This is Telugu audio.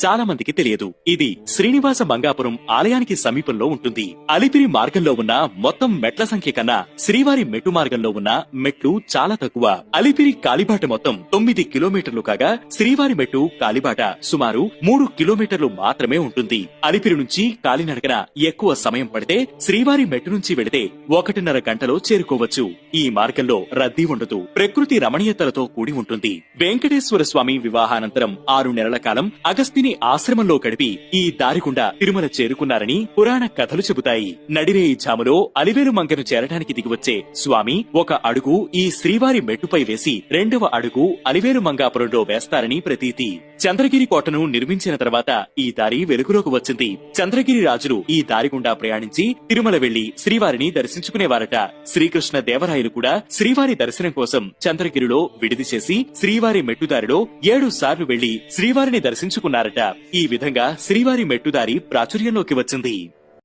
చాలా మందికి తెలియదు. ఇది శ్రీనివాస మంగాపురం ఆలయానికి సమీపంలో ఉంటుంది. అలిపిరి మార్గంలో ఉన్న మొత్తం మెట్ల సంఖ్య కన్నా శ్రీవారి మెట్టు మార్గంలో ఉన్న మెట్లు చాలా తక్కువ. అలిపిరి కాలిబాట మొత్తం 9 కిలోమీటర్లు కాగా శ్రీవారి మెట్టు కాలిబాట సుమారు 3 కిలోమీటర్లు మాత్రమే ఉంటుంది. అలిపిరి నుంచి కాలినడకన ఎక్కువ సమయం పడితే శ్రీవారి మెట్టు నుంచి వెళితే 1.5 గంటలో చేరుకోవచ్చు. ఈ మార్గంలో రద్దీ ఉండదు. ప్రకృతి రమణీయతలతో కూడి ఉంటుంది. వెంకటేశ్వర స్వామి వివాహానంతరం 6 నెలల కాలం అగస్తిని ఆశ్రమంలో గడిపి ఈ దారి గుండా తిరుమల చేరుకున్నారని పురాణ కథలు చెబుతాయి. నడిరేయి జాములో అలివేలు మంగను చేరడానికి దిగివచ్చే స్వామి ఒక అడుగు ఈ శ్రీవారి మెట్టుపై వేసి 2వ అడుగు అలివేలు మంగాపురంలో వేస్తారని ప్రతీతి. చంద్రగిరి కోటను నిర్మించిన తర్వాత ఈ దారి వెలుగులోకి వచ్చింది. చంద్రగిరి రాజులు ఈ దారి గుండా ప్రయాణించి తిరుమల వెళ్లి శ్రీవారిని దర్శించుకునేవారట. శ్రీకృష్ణ దేవరాయలు కూడా శ్రీవారి దర్శనం కోసం చంద్రగిరిలో విడిది చేసి శ్రీవారి మెట్టుదారిలో 7 సార్లు వెళ్లి శ్రీవారిని దర్శించుకున్నారట. ఈ విధంగా శ్రీవారి మెట్టుదారి ప్రాచుర్యంలోకి వచ్చింది.